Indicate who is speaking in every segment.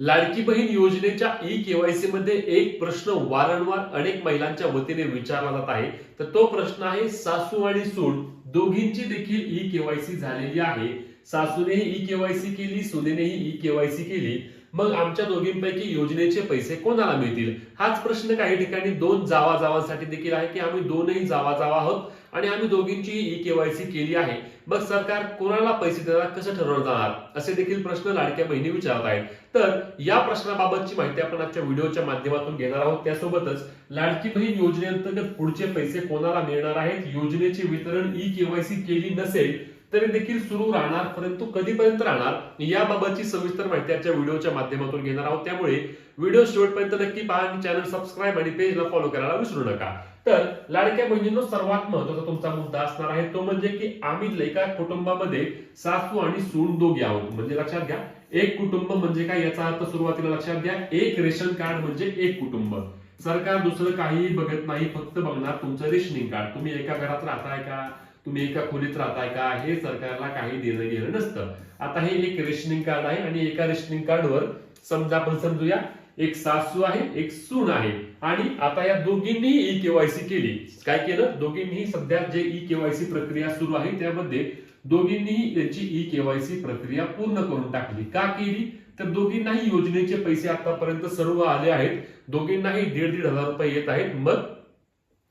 Speaker 1: लाडकी बहीण योजनेच्या ई-केवायसी मध्ये एक प्रश्न वारंवार अनेक महिलांच्या वतीने विचारला जात आहे. तर तो प्रश्न आहे, सासू आणि सून दोघींची देखील ई-केवायसी झालेली आहे. सासूनेही ई-केवायसी केली, सुनेनेही ई-केवायसी केली. मग आमच्या दोघींपैकी योजनेचे पैसे कोणाला मिळतील? हाच प्रश्न काही ठिकाणी दोन जावाजावांसाठी देखील आहे की आम्ही दोनही जावा आहोत आणि आम्ही दोघींची ई-केवायसी केली आहे. मग सरकार कोणाला पैसे देणार, कसं ठरवलं जाणार, असे देखील प्रश्न लाडक्या बहिणी विचारत आहेत. तर या प्रश्नाबाबतची माहिती आपण आजच्या व्हिडिओच्या माध्यमातून घेणार आहोत. त्यासोबतच लाडकी बहीण योजनेअंतर्गत पुढचे पैसे कोणाला मिळणार आहेत, योजनेचे वितरण ई-केवायसी केली नसेल तरी देखील सुरू राहणार, परंतु कधीपर्यंत राहणार याबाबतची सविस्तर माहिती आजच्या व्हिडिओच्या माध्यमातून घेणार आहोत. त्यामुळे व्हिडिओ शेवटपर्यंत नक्की पहा आणि चॅनल सबस्क्राईब आणि पेजला फॉलो करायला विसरू नका. तर लाडक्या बहिणींनो, सर्वात महत्त्वाचा तुमचा मुद्दा असणार आहे तो म्हणजे की आम्ही एका कुटुंबामध्ये सासू आणि सून दोघे आहोत. म्हणजे लक्षात घ्या, एक कुटुंब म्हणजे काय याचा अर्थ सुरुवातीला लक्षात घ्या, एक रेशन कार्ड म्हणजे एक कुटुंब. सरकार दुसरं काहीही बघत नाही, फक्त बघणार तुमचं रेशनिंग कार्ड. तुम्ही एका घरात राहताय का, तुम्ही एका खोलीत राहताय का, हे सरकारला काही देणं घेणं नसतं. आता हे एक रेशनिंग कार्ड आहे आणि एका रेशनिंग कार्डवर समजा आपण समजूया एक सासू आहे, एक सून आहे आणि आता या दोघींनी ई-केवायसी केली. काय केलं? दोघींनी सध्या जे ई-केवायसी प्रक्रिया सुरू आहे त्यामध्ये दोघींनी याची ई-केवायसी प्रक्रिया पूर्ण करून टाकली. का केली? तर दोघींनाही योजनेचे पैसे आतापर्यंत सर्व आले आहेत. दोघींनाही 1,500 रुपये येत आहेत. मग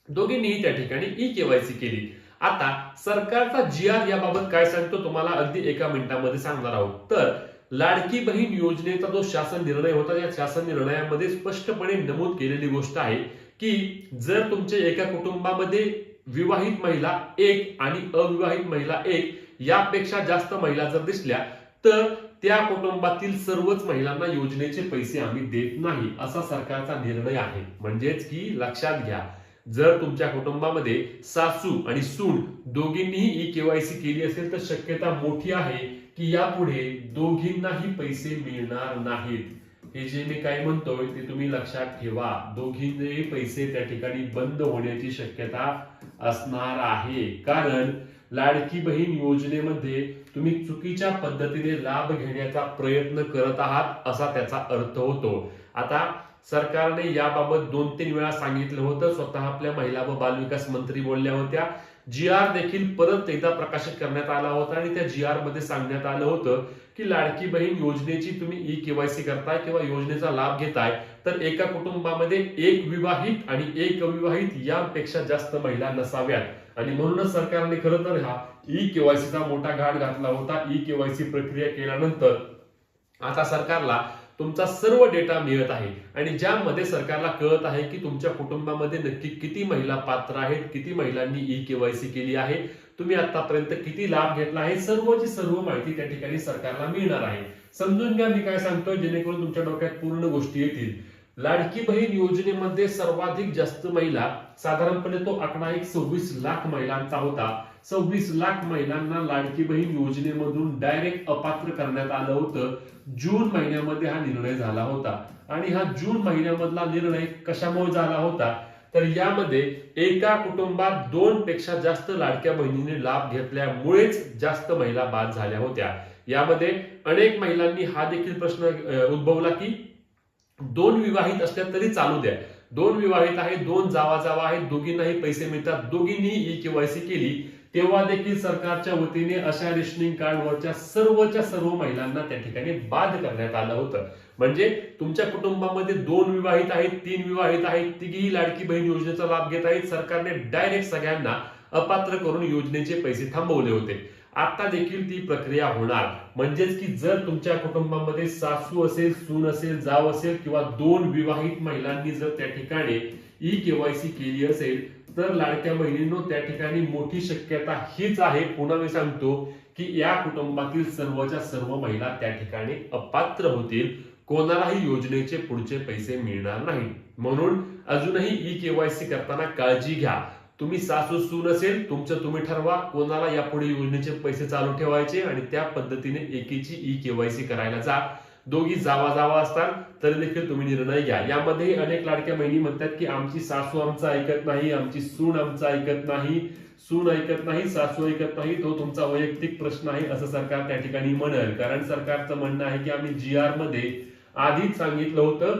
Speaker 1: दोघींनीही त्या ठिकाणी ई-केवायसी केली. आता सरकारचा जी-आर याबाबत काय सांगतो तुम्हाला अगदी एका मिनिटामध्ये सांगणार आहोत. तर लाडकी बहीण योजनेचा जो शासन निर्णय होता, या शासन निर्णयामध्ये स्पष्टपणे नमूद केलेली गोष्ट आहे की जर तुमच्या एका कुटुंबामध्ये विवाहित महिला एक आणि अविवाहित महिला एक यापेक्षा जास्त महिला जर दिसल्या तर त्या कुटुंबातील सर्वच महिलांना योजनेचे पैसे आम्ही देत नाही, असा सरकारचा निर्णय आहे. म्हणजेच की लक्षात घ्या, जर तुमच्या कुटुंबामध्ये सासू आणि सून दोघींनीही ई-केवायसी केली असेल तर शक्यता मोठी आहे की यापुढे दोघींनाही पैसे मिळणार नाहीत. हे जे मी काय म्हणतोय ते तुम्ही लक्षात ठेवा. दोघींचे पैसे त्या ठिकाणी बंद होण्याची शक्यता असणार आहे. कारण लाडकी बहीण योजनेमध्ये तुम्ही चुकीच्या पद्धतीने लाभ घेण्याचा प्रयत्न करत आहात असा त्याचा अर्थ होतो. आता सरकारने याबाबत 2-3 वेळा सांगितलं होतं. स्वतः आपल्या महिला व बालविकास मंत्री बोलल्या होत्या. जी-आर देखील परत एकदा प्रकाशित करण्यात आला होता आणि त्या जी-आर मध्ये सांगण्यात आलं होतं की लाडकी बहीण योजनेची तुम्ही ई-केवायसी करताय किंवा योजनेचा लाभ घेताय तर एका कुटुंबामध्ये एक विवाहित आणि एक अविवाहित यापेक्षा जास्त महिला नसाव्यात. आणि म्हणूनच सरकारने खरं तर हा ई-केवायसीचा मोठा घाट घातला होता. ई-केवायसी प्रक्रिया केल्यानंतर आता सरकारला तुमचा सर्व डेटा मिळत आहे आणि ज्यामध्ये सरकारला कळत आहे की तुमच्या कुटुंबामध्ये नक्की किती महिला पात्र आहेत, किती महिलांनी ई-केवायसी केली आहे, तुम्ही आतापर्यंत किती लाभ घेतला आहे, सर्वची सर्व माहिती त्या ठिकाणी सरकारला मिळणार आहे. समजून घ्या मी काय सांगतोय, जेणेकरून तुमच्या डोक्यात पूर्ण गोष्टी येतील. लाडकी बहीण योजनेमध्ये सर्वाधिक जास्त महिला, साधारणपणे तो आकडा एक 26 लाख महिलांचा होता. 26 लाख महिलांना लाडकी बहीण योजनेमधून डायरेक्ट अपात्र करण्यात आलं होतं. जून महिन्यामध्ये हा निर्णय झाला होता आणि हा जून महिन्यामधला निर्णय कशामुळे झाला होता तर यामध्ये एका कुटुंबात 2 पेक्षा जास्त लाडक्या बहिणीने लाभ घेतल्यामुळेच जास्त महिला बाद झाल्या होत्या. यामध्ये अनेक महिलांनी हा देखील प्रश्न उद्भवला की 2 विवाहित असल्या तरी चालू द्या, 2 विवाहित आहेत, 2 जावा आहेत, दोघींनाही पैसे मिळतात, दोघींनीही ई-केवायसी केली, तेव्हा देखील सरकारच्या वतीने अशा रेशनिंग कार्डवरच्या सर्व महिलांना त्या ठिकाणी बाद करण्यात आलं होतं. म्हणजे तुमच्या कुटुंबामध्ये 2 विवाहित आहेत, 3 विवाहित आहेत, तिघीही लाडकी बहीण योजनेचा लाभ घेत आहेत, सरकारने डायरेक्ट सगळ्यांना अपात्र करून योजनेचे पैसे थांबवले होते. आता देखील ती प्रक्रिया होणार. म्हणजेच की जर तुमच्या कुटुंबामध्ये सासू असेल, सून असेल, जाव असेल किंवा 2 विवाहित महिलांनी जर त्या ठिकाणी ई-केवायसी केली असेल तर लाडक्या बहिणींनो त्या ठिकाणी मोठी शक्यता हीच आहे, पुन्हा मी सांगतो, की या कुटुंबातील सर्वच्या सर्व महिला त्या ठिकाणी अपात्र होतील, कोणालाही योजनेचे पुढचे पैसे मिळणार नाही. म्हणून अजूनही ई-केवायसी करताना काळजी घ्या. तुम्ही सासू सून असेल तुमचं तुम्ही ठरवा कोणाला यापुढे योजनेचे पैसे चालू ठेवायचे आणि त्या पद्धतीने एकीची ई-केवायसी करायला जा. दोघी जावा असतात तरी देखील तुम्ही निर्णय घ्या. यामध्ये अनेक लाडक्या बहिणी म्हणतात की आमची सासू आमचं ऐकत नाही, आमची सून आमचं ऐकत नाही, सून ऐकत नाही, सासू ऐकत नाही. तो तुमचा वैयक्तिक प्रश्न आहे असं सरकार त्या ठिकाणी म्हणेल. कारण सरकारचं म्हणणं आहे की आम्ही जी-आर मध्ये आधीच सांगितलं होतं,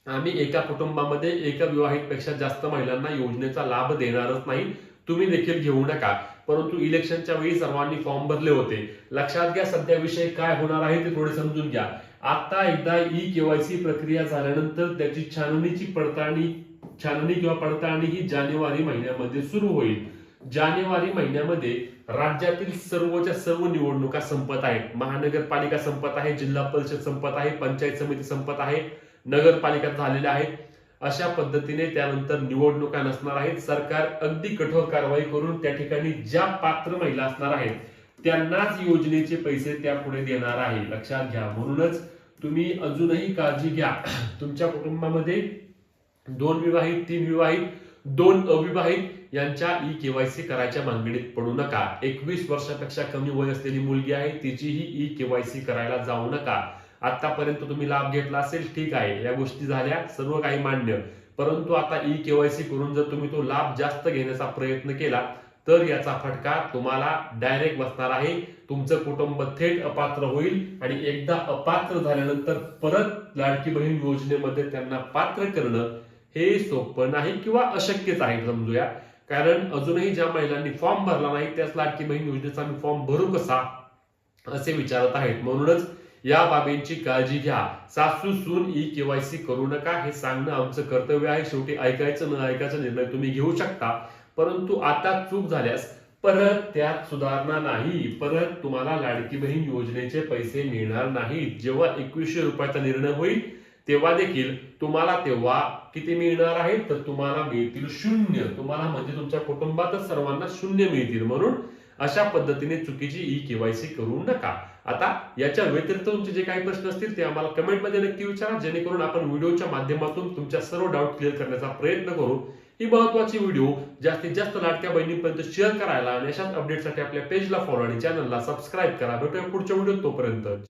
Speaker 1: आम्ही एका कुटुंबामध्ये एका विवाहितपेक्षा जास्त महिलांना योजनेचा लाभ देणारच नाही, तुम्ही देखील घेऊ नका. परंतु इलेक्शनच्या वेळी सर्वांनी फॉर्म भरले होते. लक्षात घ्या, सध्या विषय काय होणार आहे ते थोडे समजून घ्या. आता एकदा केवायसी प्रक्रिया झाल्यानंतर त्याची छाननी किंवा पडताळणी ही जानेवारी महिन्यामध्ये सुरू होईल. जानेवारी महिन्यामध्ये राज्यातील सर्वच्या सर्व निवडणुका संपत आहेत. महानगरपालिका संपत आहे, जिल्हा परिषद संपत आहे, पंचायत समिती संपत आहे, नगरपालिका झालेल्या आहेत. अशा पद्धतीने त्यानंतर निवडणुका नसणार आहेत. सरकार अगदी कठोर कारवाई करून त्या ठिकाणी ज्या पात्र महिला असणार आहेत त्यांनाच योजनेचे पैसे त्यापुढे देणार आहे. लक्षात घ्या. म्हणूनच तुम्ही अजूनही काळजी घ्या. तुमच्या कुटुंबामध्ये 2 विवाहित, 3 विवाहित, 2 अविवाहित यांच्या केवायसी करायच्या भानगडीत पडू नका. 21 वर्षापेक्षा कमी वय असलेली मुलगी आहे, तिचीही केवायसी करायला जाऊ नका. आतापर्यंत तुम्ही लाभ घेतला असेल, ठीक आहे, या गोष्टी झाल्या, सर्व काही मान्य. परंतु आता केवायसी करून जर तुम्ही तो लाभ जास्त घेण्याचा प्रयत्न केला तर याचा फटका तुम्हाला डायरेक्ट बसणार आहे. तुमचं कुटुंब थेट अपात्र होईल आणि एकदा अपात्र झाल्यानंतर परत लाडकी बहीण योजनेमध्ये त्यांना पात्र करणं हे सोपं नाही किंवा अशक्यच आहे समजूया. कारण अजूनही ज्या महिलांनी फॉर्म भरला नाही त्याच लाडकी बहीण योजनेचा मी फॉर्म भरू कसा असे विचारत आहेत. म्हणूनच या बाबींची काळजी घ्या. सासू सून केवायसी करू नका हे सांगणं आमचं कर्तव्य आहे. शेवटी ऐकायचं न ऐकायचा निर्णय तुम्ही घेऊ शकता. परंतु आता चूक झाल्यास परत त्यात सुधारणा नाही. परत तुम्हाला लाडकी बहीण योजनेचे पैसे मिळणार नाहीत. जेव्हा 2100 रुपयाचा निर्णय होईल तेव्हा देखील तुम्हाला तेव्हा किती मिळणार आहे तर तुम्हाला मिळतील 0. तुम्हाला म्हणजे तुमच्या कुटुंबातच सर्वांना 0 मिळतील. म्हणून अशा पद्धतीने चुकीची केवायसी करू नका. आता याच्या व्यतिरिक्त तुमचे जे काही प्रश्न असतील ते आम्हाला कमेंटमध्ये नक्की विचारा, जेणेकरून आपण व्हिडिओच्या माध्यमातून तुमच्या सर्व डाऊट क्लिअर करण्याचा प्रयत्न करू. ही महत्वाची व्हिडिओ जास्तीत जास्त लाडक्या बहिणींपर्यंत शेअर करायला आणि अशाच अपडेटसाठी आपल्या पेजला फॉलो आणि चॅनलला सबस्क्राईब करा. भेटूया पुढच्या व्हिडिओ, तोपर्यंत